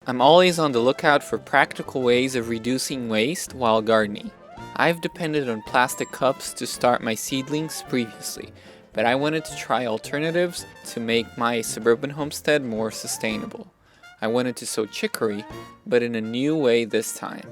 I'm always on the lookout for practical ways of reducing waste while gardening. I've depended on plastic cups to start my seedlings previously, but I wanted to try alternatives to make my suburban homestead more sustainable. I wanted to sow chicory, but in a new way this time.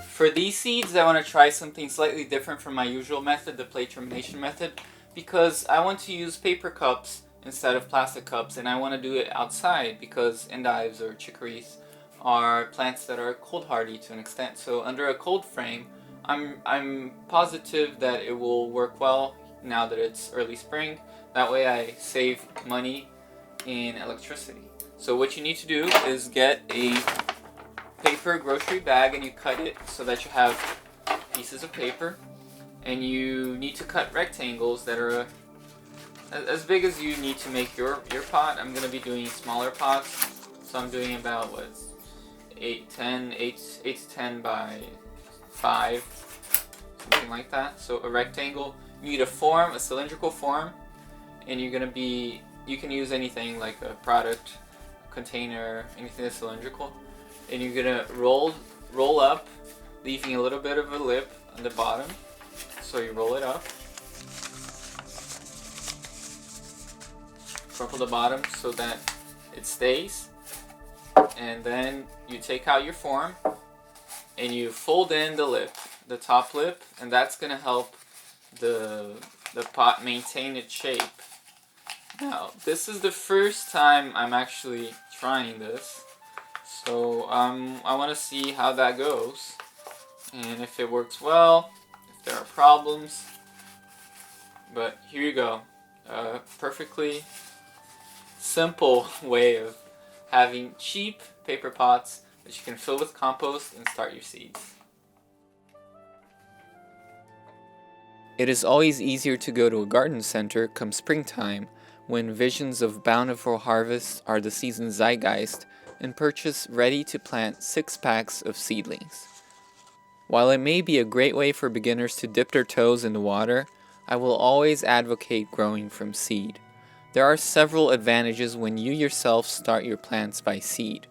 For these seeds, I want to try something slightly different from my usual method, the plate germination method, because I want to use paper cups instead of plastic cups, and I want to do it outside because endives or chicories are plants that are cold hardy to an extent. So under a cold frame, I'm positive that it will work well now that it's early spring. That way I save money in electricity. So what you need to do is get a paper grocery bag and you cut it so that you have pieces of paper, and you need to cut rectangles that are as big as you need to make your pot. I'm going to be doing smaller pots, so I'm doing about 8 to 10 by 5, something like that. So a rectangle, you need a form, a cylindrical form, and you can use anything like a product container, anything that's cylindrical. And you're gonna roll up, leaving a little bit of a lip on the bottom. So you roll it up, crumple the bottom so that it stays, and then you take out your form and you fold in the lip, the top lip, and that's gonna help the pot maintain its shape. Now, this is the first time I'm actually trying this. So I want to see how that goes, and if it works well, if there are problems. But here you go, a perfectly simple way of having cheap paper pots that you can fill with compost and start your seeds. It is always easier to go to a garden center come springtime, when visions of bountiful harvests are the season's zeitgeist, and purchase ready-to-plant 6-packs of seedlings. While it may be a great way for beginners to dip their toes in the water, I will always advocate growing from seed. There are several advantages when you yourself start your plants by seed.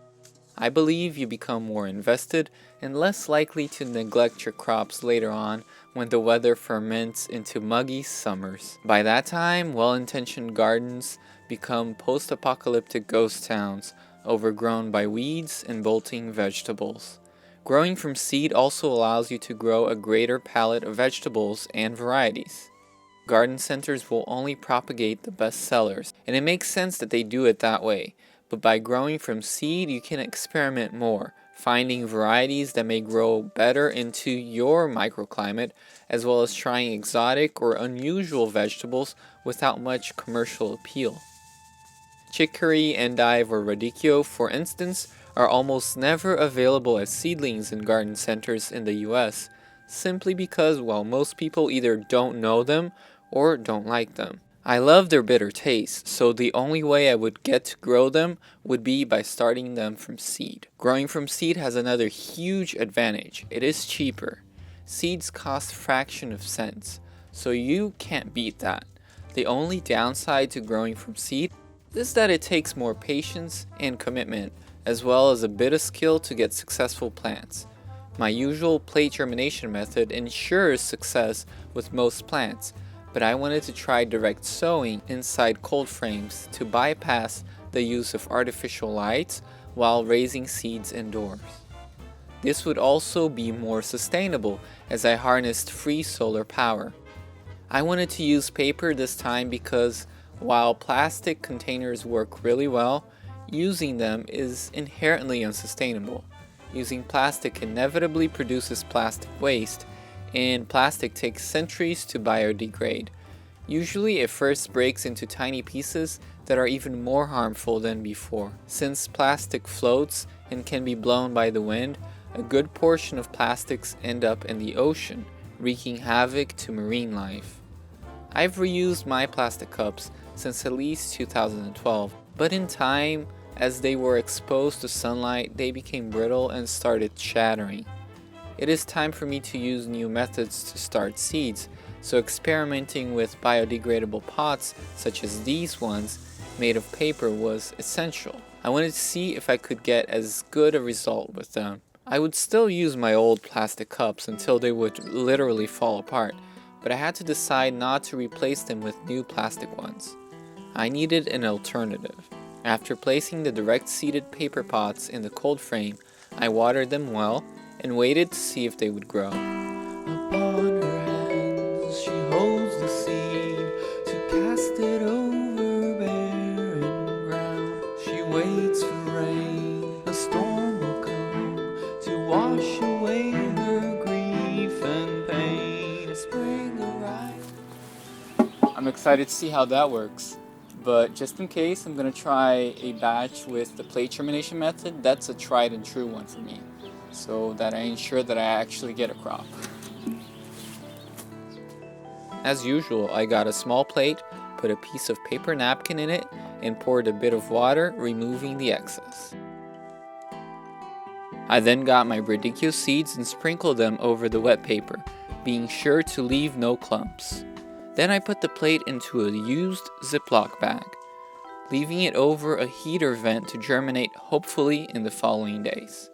I believe you become more invested and less likely to neglect your crops later on when the weather ferments into muggy summers. By that time, well-intentioned gardens become post-apocalyptic ghost towns, overgrown by weeds and bolting vegetables. Growing from seed also allows you to grow a greater palette of vegetables and varieties. Garden centers will only propagate the best sellers, and it makes sense that they do it that way. But by growing from seed, you can experiment more, finding varieties that may grow better into your microclimate, as well as trying exotic or unusual vegetables without much commercial appeal. Chicory, endive, or radicchio, for instance, are almost never available as seedlings in garden centers in the US, simply because, well, most people either don't know them or don't like them. I love their bitter taste, so the only way I would get to grow them would be by starting them from seed. Growing from seed has another huge advantage. It is cheaper. Seeds cost fraction of cents, so you can't beat that. The only downside to growing from seed is that it takes more patience and commitment, as well as a bit of skill to get successful plants. My usual plate germination method ensures success with most plants, but I wanted to try direct sowing inside cold frames to bypass the use of artificial lights while raising seeds indoors. This would also be more sustainable as I harnessed free solar power. I wanted to use paper this time because while plastic containers work really well, using them is inherently unsustainable. Using plastic inevitably produces plastic waste, and plastic takes centuries to biodegrade. Usually it first breaks into tiny pieces that are even more harmful than before. Since plastic floats and can be blown by the wind, a good portion of plastics end up in the ocean, wreaking havoc to marine life. I've reused my plastic cups since at least 2012, but in time, as they were exposed to sunlight, they became brittle and started shattering. It is time for me to use new methods to start seeds, so experimenting with biodegradable pots, such as these ones, made of paper was essential. I wanted to see if I could get as good a result with them. I would still use my old plastic cups until they would literally fall apart, but I had to decide not to replace them with new plastic ones. I needed an alternative. After placing the direct-seeded paper pots in the cold frame, I watered them well and waited to see if they would grow. Upon her hands she holds the seed to cast it over barren ground. She waits for rain, a storm will come to wash away her grief and pain. Spring arrives. I'm excited to see how that works. But just in case, I'm going to try a batch with the plate germination method. That's a tried and true one for me, so that I ensure that I actually get a crop. As usual, I got a small plate, put a piece of paper napkin in it, and poured a bit of water, removing the excess. I then got my radicchio seeds and sprinkled them over the wet paper, being sure to leave no clumps. Then I put the plate into a used Ziploc bag, leaving it over a heater vent to germinate hopefully in the following days.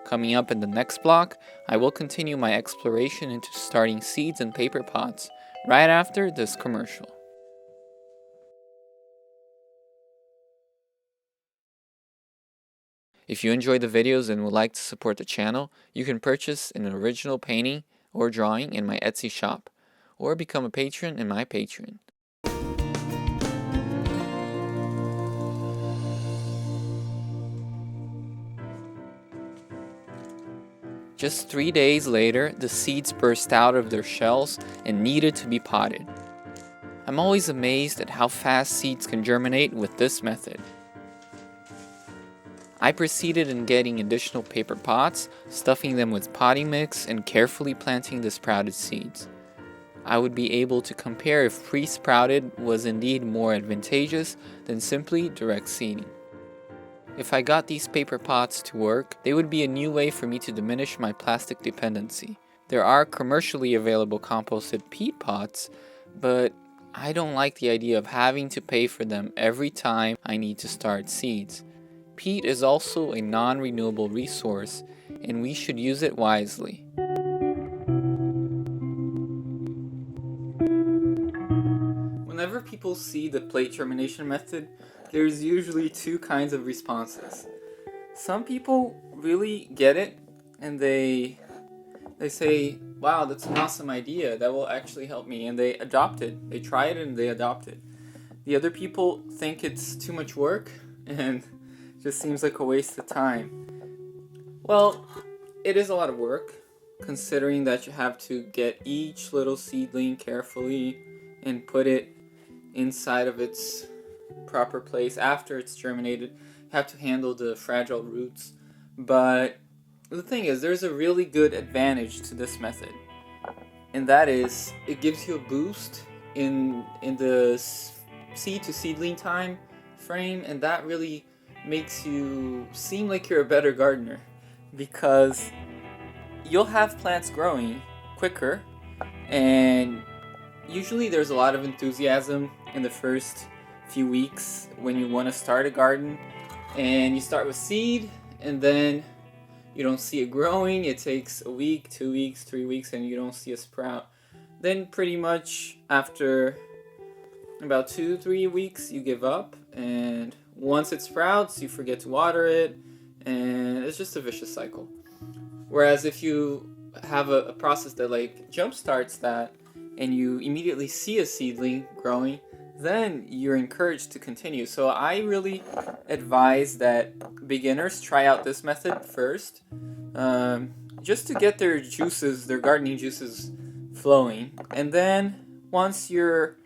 Coming up in the next block, I will continue my exploration into starting seeds in paper pots right after this commercial. If you enjoy the videos and would like to support the channel, you can purchase an original painting or drawing in my Etsy shop, or become a patron in my Patreon. Just 3 days later, the seeds burst out of their shells and needed to be potted. I'm always amazed at how fast seeds can germinate with this method. I proceeded in getting additional paper pots, stuffing them with potting mix, and carefully planting the sprouted seeds. I would be able to compare if pre-sprouted was indeed more advantageous than simply direct seeding. If I got these paper pots to work, they would be a new way for me to diminish my plastic dependency. There are commercially available composted peat pots, but I don't like the idea of having to pay for them every time I need to start seeds. Peat is also a non-renewable resource, and we should use it wisely. Whenever people see the plate germination method, there's usually two kinds of responses. Some people really get it and they say, wow, that's an awesome idea, that will actually help me, and they adopt it. They try it and they adopt it. The other people think it's too much work and just seems like a waste of time. Well, it is a lot of work, considering that you have to get each little seedling carefully and put it inside of its proper place after it's germinated. You have to handle the fragile roots. But the thing is, there's a really good advantage to this method, and that is it gives you a boost in the seed to seedling time frame, and that really makes you seem like you're a better gardener, because you'll have plants growing quicker, and usually there's a lot of enthusiasm in the first few weeks when you want to start a garden, and you start with seed and then you don't see it growing. It takes a week, 2 weeks, 3 weeks, and you don't see a sprout. Then pretty much after about 2-3 weeks you give up, and once it sprouts you forget to water it, and it's just a vicious cycle. Whereas if you have a process that like jump starts that, and you immediately see a seedling growing, then you're encouraged to continue. So I really advise that beginners try out this method first, just to get their juices, their gardening juices flowing. And then once you're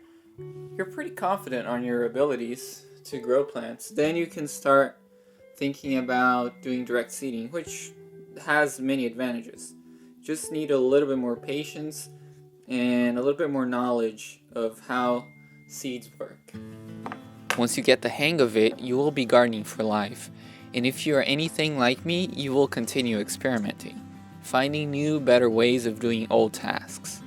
pretty confident on your abilities to grow plants, then you can start thinking about doing direct seeding, which has many advantages. Just need a little bit more patience and a little bit more knowledge of how seeds work. Once you get the hang of it, you will be gardening for life. And if you are anything like me, you will continue experimenting, finding new, better ways of doing old tasks.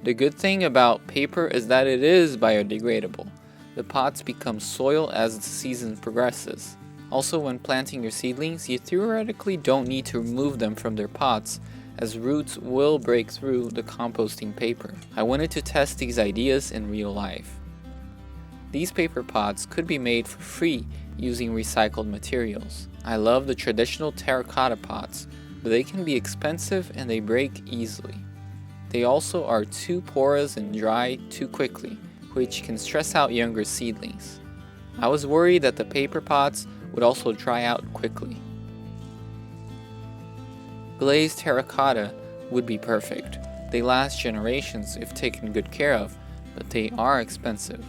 The good thing about paper is that it is biodegradable. The pots become soil as the season progresses. Also, when planting your seedlings, you theoretically don't need to remove them from their pots, as roots will break through the composting paper. I wanted to test these ideas in real life. These paper pots could be made for free using recycled materials. I love the traditional terracotta pots, but they can be expensive and they break easily. They also are too porous and dry too quickly, which can stress out younger seedlings. I was worried that the paper pots would also dry out quickly. Glazed terracotta would be perfect. They last generations if taken good care of, but they are expensive.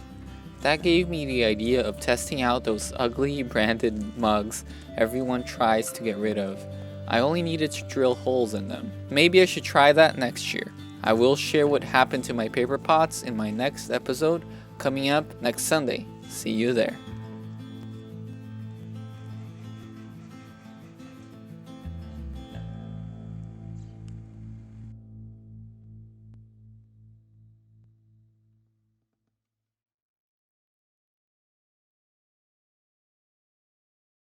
That gave me the idea of testing out those ugly branded mugs everyone tries to get rid of. I only needed to drill holes in them. Maybe I should try that next year. I will share what happened to my paper pots in my next episode coming up next Sunday. See you there.